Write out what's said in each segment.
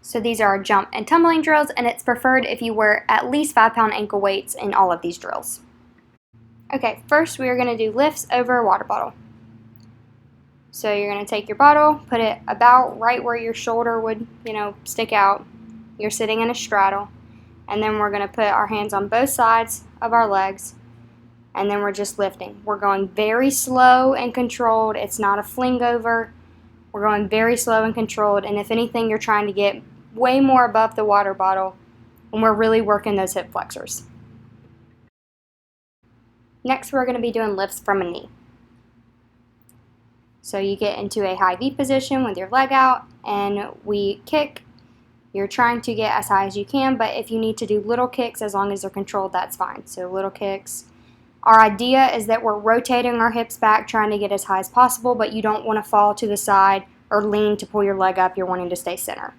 So these are our jump and tumbling drills, and it's preferred if you wear at least 5-pound ankle weights in all of these drills. Okay, first we are going to do lifts over a water bottle. So you're going to take your bottle, put it about right where your shoulder would, stick out. You're sitting in a straddle. And then we're going to put our hands on both sides of our legs. And then we're just lifting. We're going very slow and controlled. It's not a fling over. We're going very slow and controlled. And if anything, you're trying to get way more above the water bottle. And we're really working those hip flexors. Next, we're going to be doing lifts from a knee. So you get into a high V position with your leg out, and we kick. You're trying to get as high as you can, but if you need to do little kicks, as long as they're controlled, that's fine. So little kicks. Our idea is that we're rotating our hips back, trying to get as high as possible, but you don't want to fall to the side or lean to pull your leg up. You're wanting to stay center.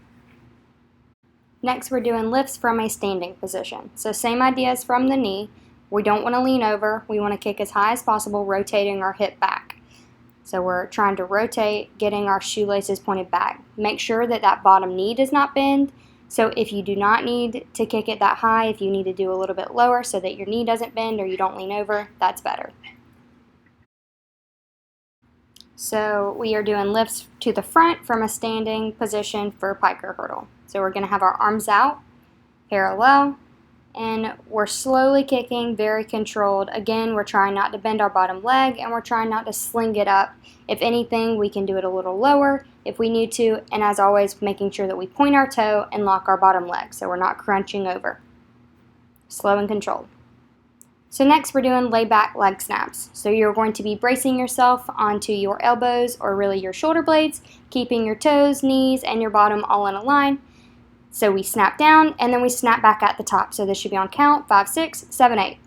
Next, we're doing lifts from a standing position. So same idea as from the knee. We don't want to lean over. We want to kick as high as possible, rotating our hip back. So we're trying to rotate, getting our shoelaces pointed back. Make sure that that bottom knee does not bend. So if you do not need to kick it that high, if you need to do a little bit lower so that your knee doesn't bend or you don't lean over, that's better. So we are doing lifts to the front from a standing position for pike or hurdle. So we're going to have our arms out, parallel, and we're slowly kicking, very controlled. Again, we're trying not to bend our bottom leg, and we're trying not to sling it up. If anything, we can do it a little lower if we need to, and as always, making sure that we point our toe and lock our bottom leg, so we're not crunching over. Slow and controlled. So next, we're doing lay back leg snaps. So you're going to be bracing yourself onto your elbows, or really your shoulder blades, keeping your toes, knees, and your bottom all in a line. So we snap down, and then we snap back at the top. So this should be on count, 5, 6, 7, 8.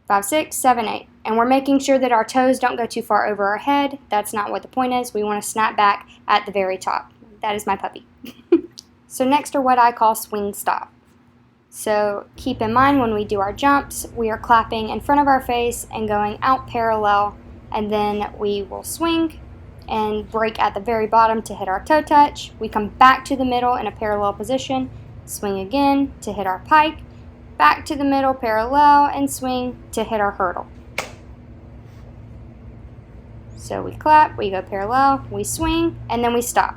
5, 6, 7, 8. And we're making sure that our toes don't go too far over our head. That's not what the point is. We want to snap back at the very top. That is my puppy. So next are what I call swing stop. So keep in mind when we do our jumps, we are clapping in front of our face and going out parallel, and then we will swing and break at the very bottom to hit our toe touch. We come back to the middle in a parallel position, swing again to hit our pike, back to the middle parallel, and swing to hit our hurdle. So we clap, we go parallel, we swing, and then we stop.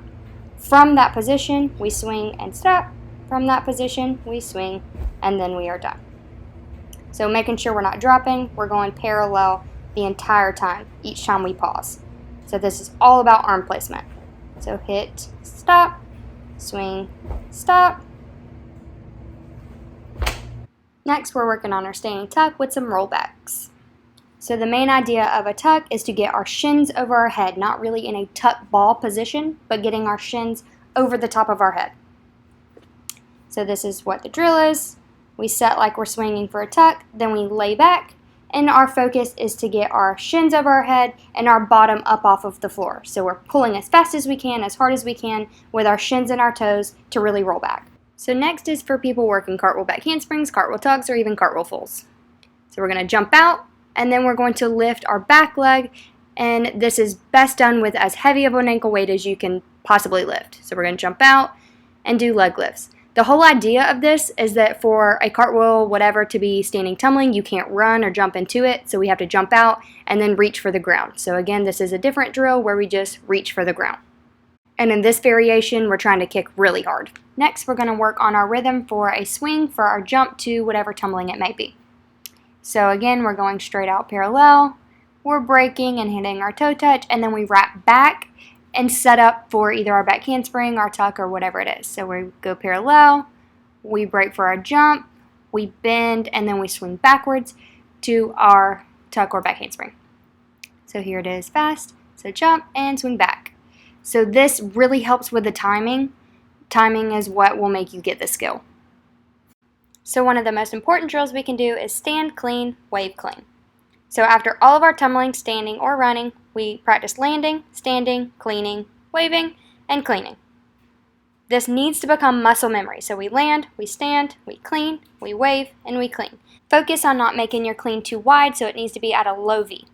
From that position, we swing and stop. From that position, we swing, and then we are done. So making sure we're not dropping, we're going parallel the entire time, each time we pause. So this is all about arm placement. So hit, stop, swing, stop. Next, we're working on our standing tuck with some rollbacks. So the main idea of a tuck is to get our shins over our head, not really in a tuck ball position, but getting our shins over the top of our head. So this is what the drill is. We set like we're swinging for a tuck, then we lay back, and our focus is to get our shins over our head and our bottom up off of the floor. So we're pulling as fast as we can, as hard as we can, with our shins and our toes to really roll back. So next is for people working cartwheel back handsprings, cartwheel tucks, or even cartwheel fulls. So we're going to jump out, and then we're going to lift our back leg, and this is best done with as heavy of an ankle weight as you can possibly lift. So we're going to jump out and do leg lifts. The whole idea of this is that for a cartwheel, whatever, to be standing tumbling, you can't run or jump into it, so we have to jump out and then reach for the ground. So again, this is a different drill where we just reach for the ground. And in this variation, we're trying to kick really hard. Next, we're going to work on our rhythm for a swing for our jump to whatever tumbling it may be. So again, we're going straight out parallel, we're breaking and hitting our toe touch, and then we wrap back and set up for either our back handspring, our tuck, or whatever it is. So we go parallel, we break for our jump, we bend, and then we swing backwards to our tuck or back handspring. So here it is fast. So jump and swing back. So this really helps with the timing. Timing is what will make you get the skill. So one of the most important drills we can do is stand clean, wave clean. So after all of our tumbling, standing, or running, we practice landing, standing, cleaning, waving, and cleaning. This needs to become muscle memory. So we land, we stand, we clean, we wave, and we clean. Focus on not making your clean too wide, so it needs to be at a low V.